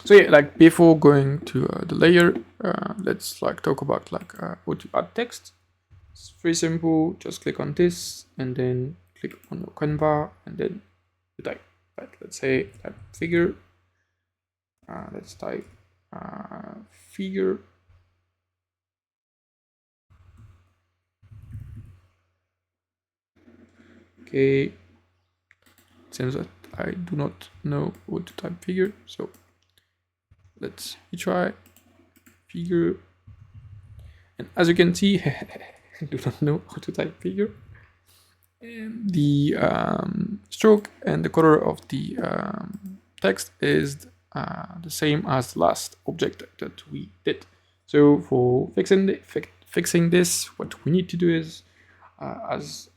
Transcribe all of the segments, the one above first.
So yeah, like before going to the layer, let's like talk about like how to add text. It's very simple. Just click on this and then click on your Canva and then you type. Like let's say type figure. Let's type figure. Okay. It seems that I do not know what to type figure, so let's try figure. And as you can see, I do not know how to type figure. And the stroke and the color of the text is the same as the last object that we did. So for fixing this, what we need to do is, as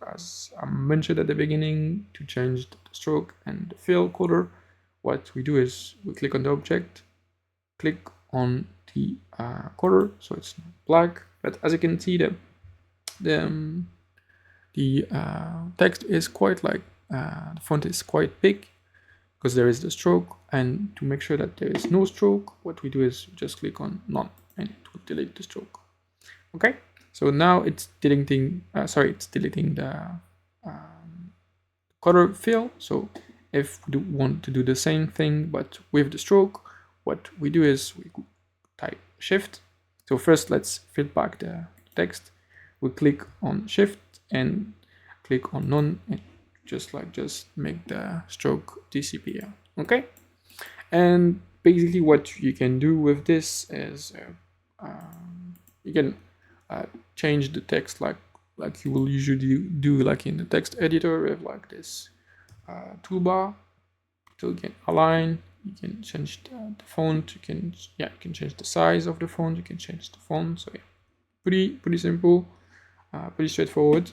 I mentioned at the beginning, to change the stroke and the fill color, what we do is we click on the object, click on the color, so it's black. But as you can see, the text is quite like the font is quite big because there is the stroke. And to make sure that there is no stroke, what we do is just click on none and it will delete the stroke. Okay, so now it's deleting. It's deleting the color fill. So if we want to do the same thing but with the stroke, what we do is we type shift. So first let's fill back the text. We click on shift and click on none and just make the stroke disappear. Okay, and basically what you can do with this is you can change the text like you will usually do like in the text editor with like this toolbar. So you can align, you can change the font, you can change the size of the font, you can change the font. So yeah, pretty simple, pretty straightforward.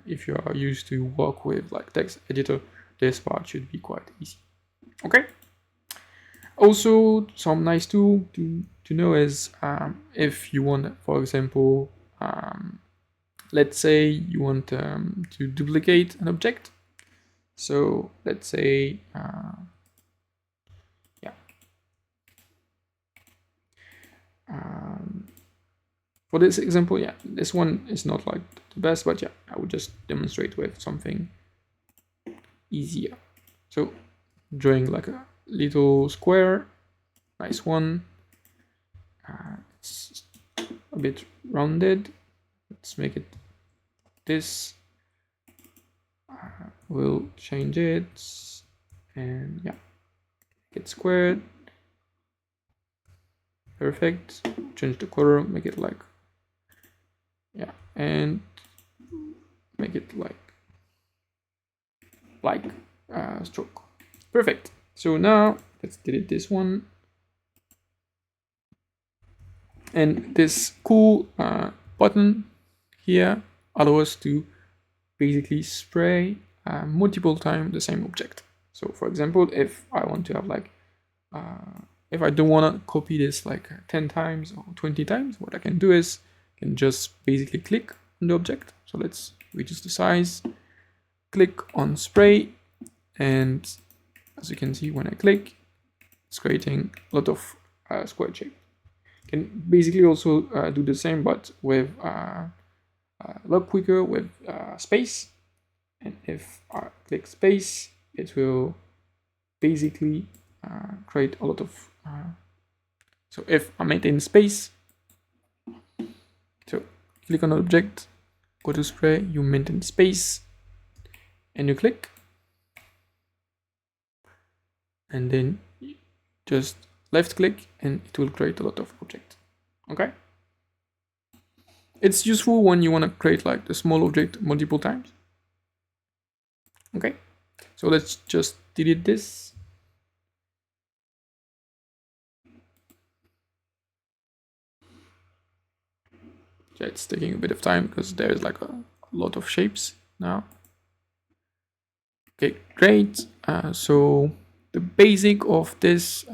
If you are used to work with like text editor, this part should be quite easy. Okay. Also, some nice tool to know is if you want, for example, let's say you want to duplicate an object. So let's say, yeah, for this example, yeah, this one is not like the best, but yeah, I would just demonstrate with something easier. So drawing like a little square, nice one. It's a bit rounded. Let's make it this. We'll change it, and yeah, get squared. Perfect. Change the color, make it like, yeah, and make it like stroke. Perfect. So now let's delete this one. And this cool button here allows us to basically spray multiple times the same object. So for example, if I want to have like, if I don't want to copy this like 10 times or 20 times, what I can do is I can just basically click on the object. So let's reduce the size, click on spray, and as you can see, when I click, it's creating a lot of square shape. Can basically also do the same, but with a lot quicker with space. And if I click space, it will basically create a lot of. So if I maintain space, so click on object, go to spray, you maintain space, and you click, and then just left click, and it will create a lot of objects. Okay. It's useful when you want to create like the small object multiple times. Okay, so let's just delete this. Yeah, it's taking a bit of time because there's like a lot of shapes now. Okay, great. So the basic of this,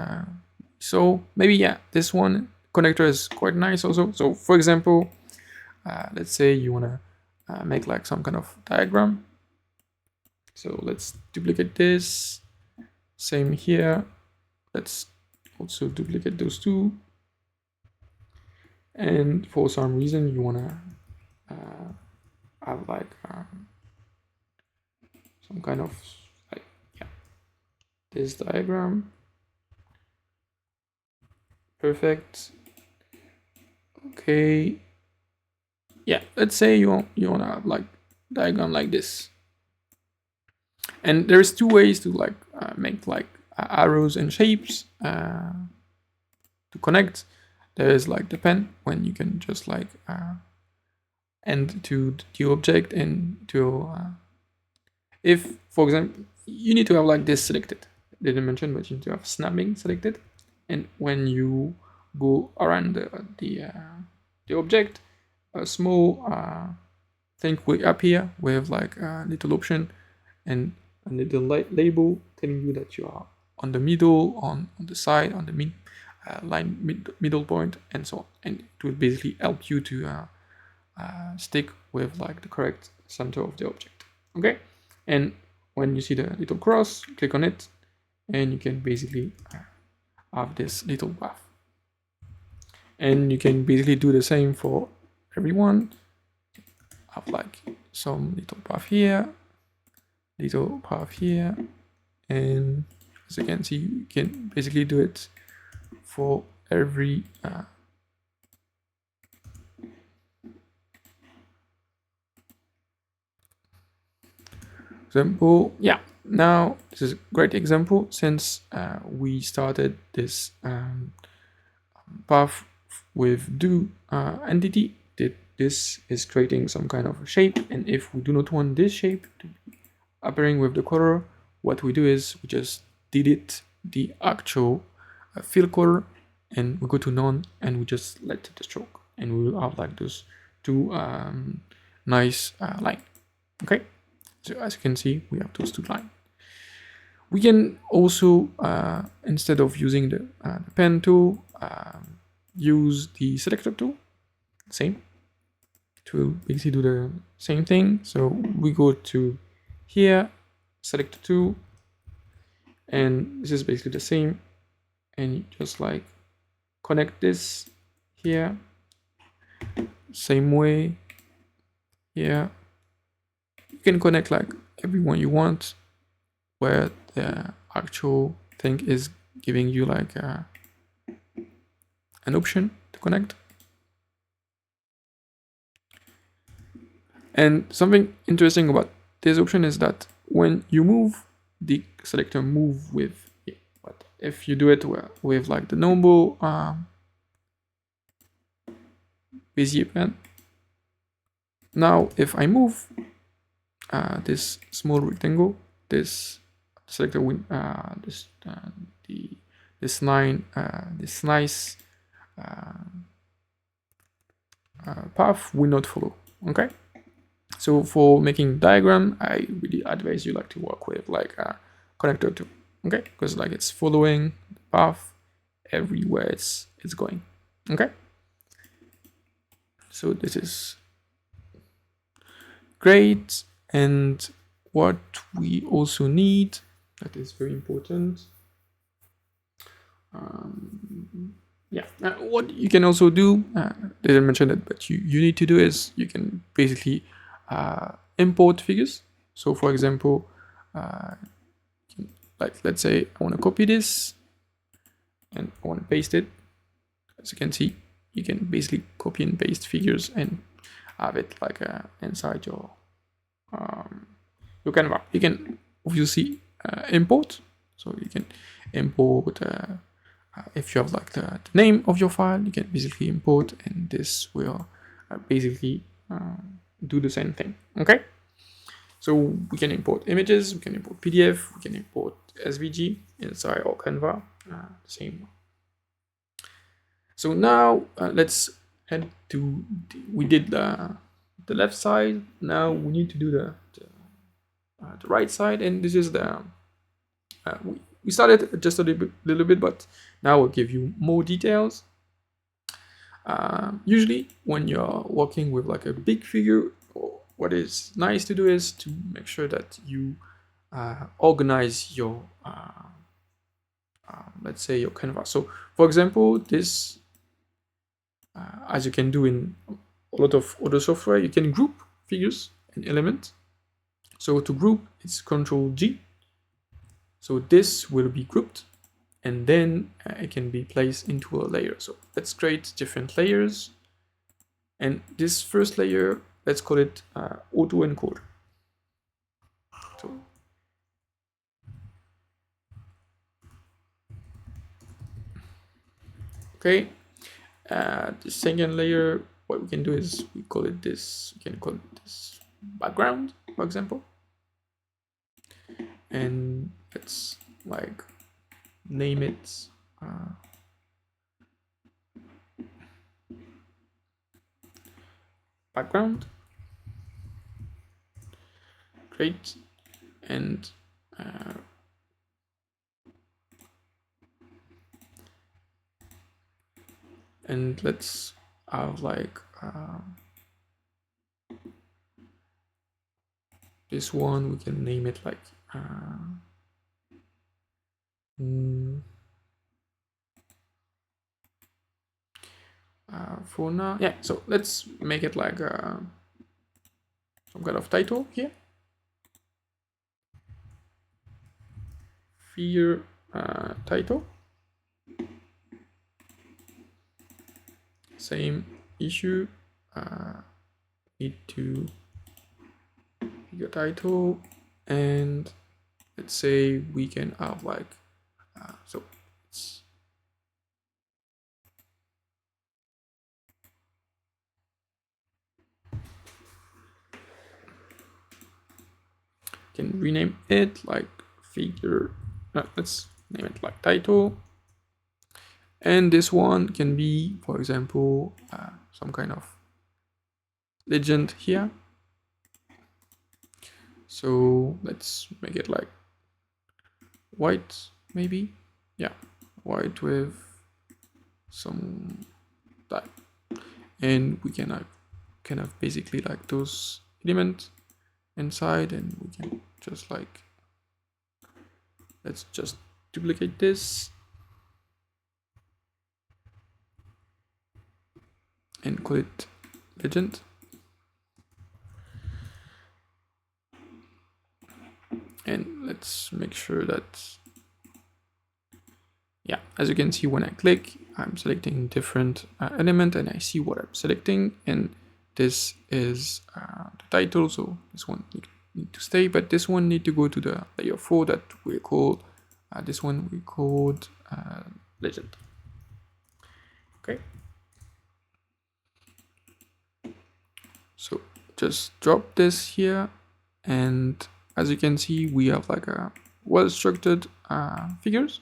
so maybe, yeah, this one connector is quite nice also. So for example, let's say you want to make like some kind of diagram. So let's duplicate this. Same here. Let's also duplicate those two. And for some reason you want to have like some kind of like, yeah, this diagram. Perfect. Okay. Yeah, let's say you want to have like diagram like this. And there's two ways to like make like arrows and shapes to connect. There's like the pen, when you can just like end to the object and to if, for example, you need to have like this selected. Didn't mention, but you need to have snapping selected. And when you go around the object, a small thing will appear with like a little option and a little label telling you that you are on the middle, on the side, on the middle point, and so on. And it will basically help you to stick with like the correct center of the object. Okay, and when you see the little cross, click on it, and you can basically have this little path. And you can basically do the same for everyone. Have like some little path here, little path here, and as you can see, you can basically do it for every example. Yeah, now this is a great example since we started this path with do entity. This is creating some kind of shape, and if we do not want this shape to be appearing with the color, what we do is we just delete the actual fill color, and we go to none, and we just let the stroke, and we will have like those two nice line. Okay, so as you can see, we have those two lines. We can also instead of using the pen tool, use the selector tool. Same, it will basically do the same thing. So we go to here, select the tool, and this is basically the same, and you just like connect this here, same way here. You can connect like everyone you want, where the actual thing is giving you like an option to connect. And something interesting about this option is that when you move, the selector move with it. But if you do it with like the normal Bezier pen, now if I move this small rectangle, this selector will this nice path will not follow. Okay. So for making diagram, I really advise you like to work with like a connector tool, okay? Because like it's following the path everywhere it's going, okay? So this is great. And what we also need, that is very important. Yeah, what you can also do, didn't mention it, but you need to do is you can basically import figures. So for example, like let's say I want to copy this and I want to paste it. As you can see, you can basically copy and paste figures and have it like inside your Canva. You can obviously import, so you can import if you have like the name of your file, you can basically import, and this will basically do the same thing. Okay, so we can import images, we can import PDF, we can import SVG inside our Canva, same. So now let's head to we did the left side. Now we need to do the right side, and this is the we started just a little bit, but now I'll give you more details. Usually when you're working with like a big figure, what is nice to do is to make sure that you organize your let's say your canvas. So for example, this, as you can do in a lot of other software, you can group figures and elements. So to group, it's Control G. So this will be grouped, and then it can be placed into a layer. So let's create different layers. And this first layer, let's call it auto-encoder. So, okay, the second layer, what we can do is we call it this, we can call it this background, for example. And let's like name it background. Great. And let's have like this one, we can name it like for now, yeah. So let's make it like some kind of title here. Fear title. Same issue. Need to figure title, and let's say we can have like so it's can rename it like figure. Let's name it like title. And this one can be, for example, some kind of legend here. So let's make it like white, maybe. Yeah, white with some type. And we can have basically like those elements inside, and we can just like, let's just duplicate this and call it legend. And let's make sure that, yeah, as you can see, when I click, I'm selecting different element, and I see what I'm selecting, and this is the title, so this one need to stay, but this one need to go to the layer 4 that we call, this one we called legend. Okay. So just drop this here, and as you can see, we have like a well-structured figures.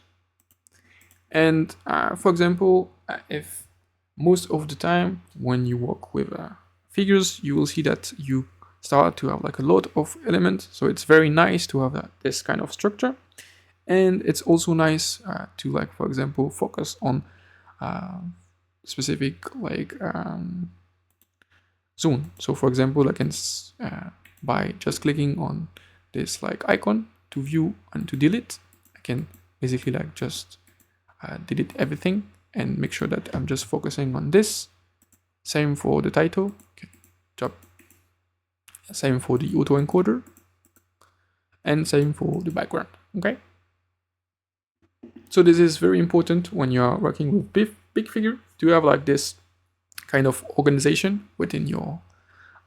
And for example, if most of the time when you work with figures, you will see that you start to have like a lot of elements. So it's very nice to have this kind of structure. And it's also nice to, like, for example, focus on specific like zone. So for example, I can by just clicking on this like icon to view and to delete, I can basically like just delete everything and make sure that I'm just focusing on this. Same for the title. Okay. Drop. Same for the autoencoder, and same for the background. Okay. So this is very important when you are working with big figure to have like this kind of organization within your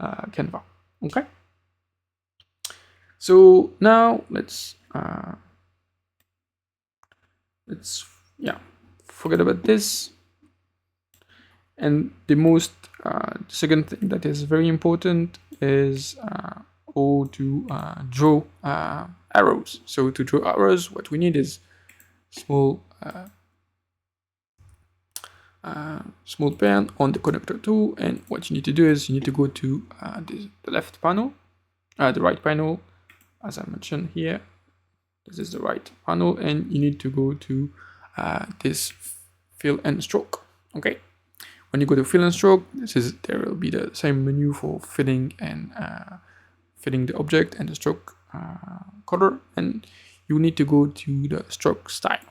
Canva. Okay. So now let's forget about this. And the most second thing that is very important is how to draw arrows. So to draw arrows, what we need is small pen on the connector tool, and what you need to do is you need to go to the left panel, the right panel, as I mentioned here. This is the right panel, and you need to go to this fill and stroke. Okay. When you go to fill and stroke, there will be the same menu for filling and filling the object and the stroke color, and you need to go to the stroke style.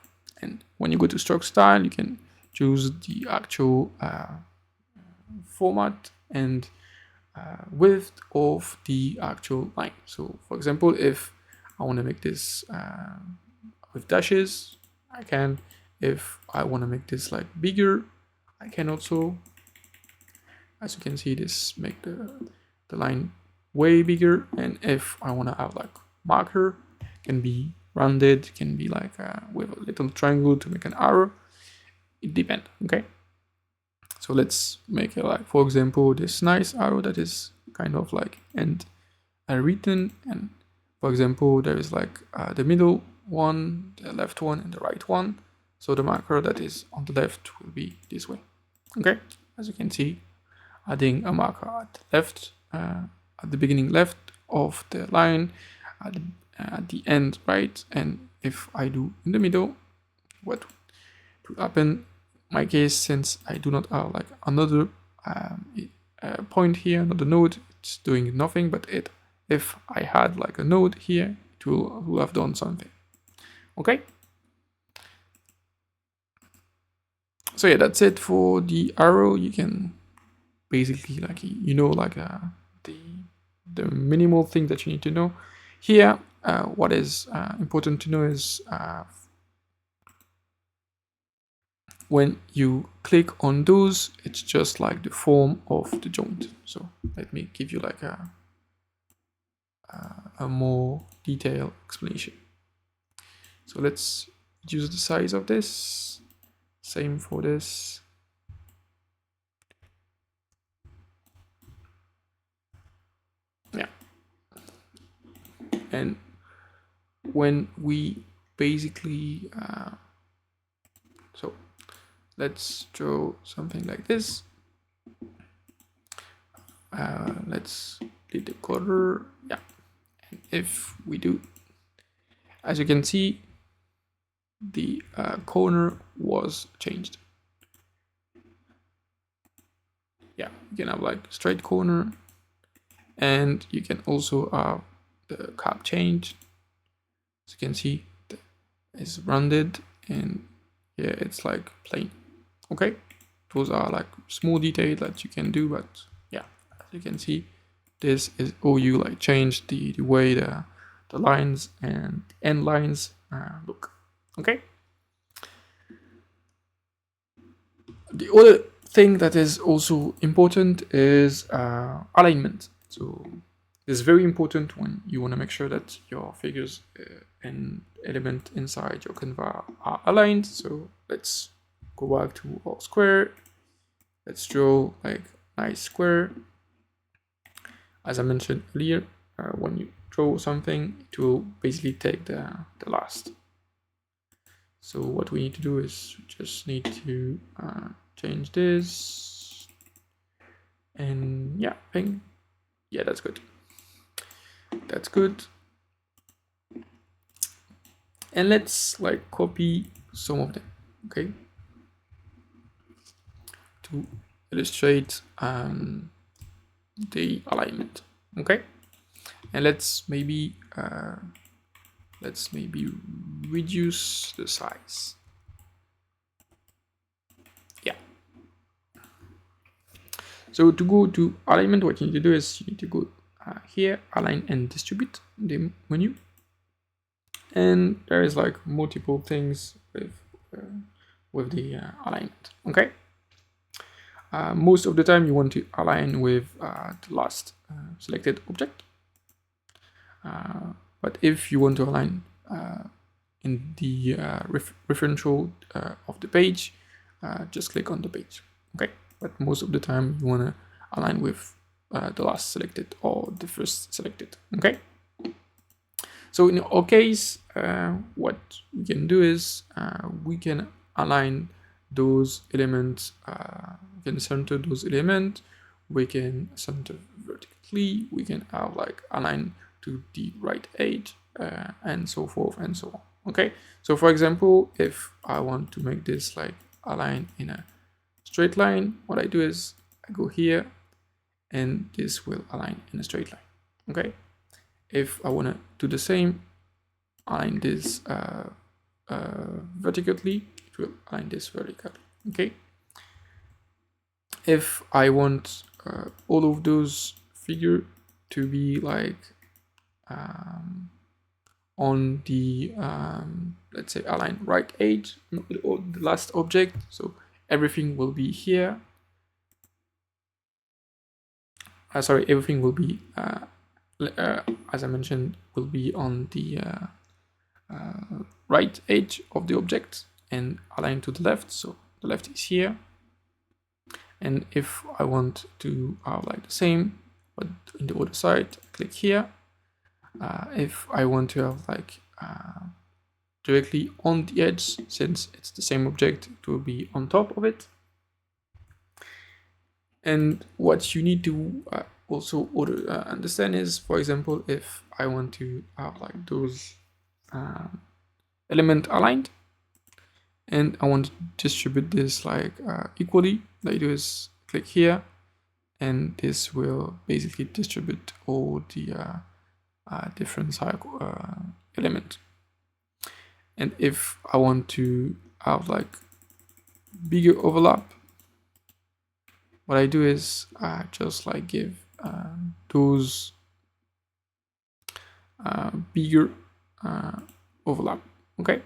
And when you go to stroke style, you can choose the actual format and width of the actual line. So for example, if I want to make this with dashes, I can. If I want to make this like bigger, I can also. As you can see, this make the line way bigger. And if I want to have like marker, can be rounded, can be like with a little triangle to make an arrow. It depends. Okay. So let's make it like, for example, this nice arrow that is kind of like and written. And for example, there is like the middle one, the left one, and the right one. So the marker that is on the left will be this way. Okay, as you can see, adding a marker at the left, at the beginning left of the line, at the end right, and if I do in the middle, what will happen? In my case, since I do not have like another point here, another node, it's doing nothing. But if I had like a node here, it will have done something. Okay. So yeah, that's it for the arrow. You can basically like like the minimal thing that you need to know here. What is important to know is when you click on those, it's just like the form of the joint. So let me give you like a more detailed explanation. So let's use the size of this. Same for this. Yeah. And when we basically so let's draw something like this. Let's delete the color. Yeah. And if we do, as you can see, the corner was changed. Yeah, you can have like straight corner, and you can also have the cap change. As you can see, it's rounded, and yeah, it's like plain. Okay, those are like small details that you can do, but yeah, as you can see, this is you like change the way the lines and the end lines look. Okay. The other thing that is also important is alignment. So it's very important when you want to make sure that your figures and element inside your canvas are aligned. So let's go back to our square. Let's draw like nice square. As I mentioned earlier, when you draw something, it will basically take the last. So what we need to do is just need to change this, and yeah, yeah, that's good. That's good. And let's like copy some of them, okay, to illustrate the alignment. Okay, and let's maybe reduce the size. Yeah. So to go to alignment, what you need to do is you need to go here, align and distribute, the menu, and there is like multiple things with the alignment. Okay. Most of the time you want to align with the last selected object. But if you want to align in the referential of the page, just click on the page. Okay. But most of the time you want to align with the last selected or the first selected. Okay. So in our case, what we can do is we can align those elements, we can center those elements, we can center vertically, we can have like align to the right edge, and so forth and so on. Okay, so for example, if I want to make this like align in a straight line, what I do is I go here and this will align in a straight line. Okay, if I want to do the same, align this vertically, it will align this vertically. Okay. If I want all of those figure to be like on the let's say align right edge, the last object, so everything will be here. Sorry, everything will be as I mentioned, will be on the right edge of the object and align to the left, so the left is here. And if I want to outline the same but in the other side, click here. If I want to have like directly on the edge, since it's the same object, it will be on top of it. And what you need to also understand is, for example, if I want to have like those element aligned and I want to distribute this like equally, what I do is click here, and this will basically distribute all the different cycle element. And if I want to have like bigger overlap, what I do is just like give those bigger overlap. Okay.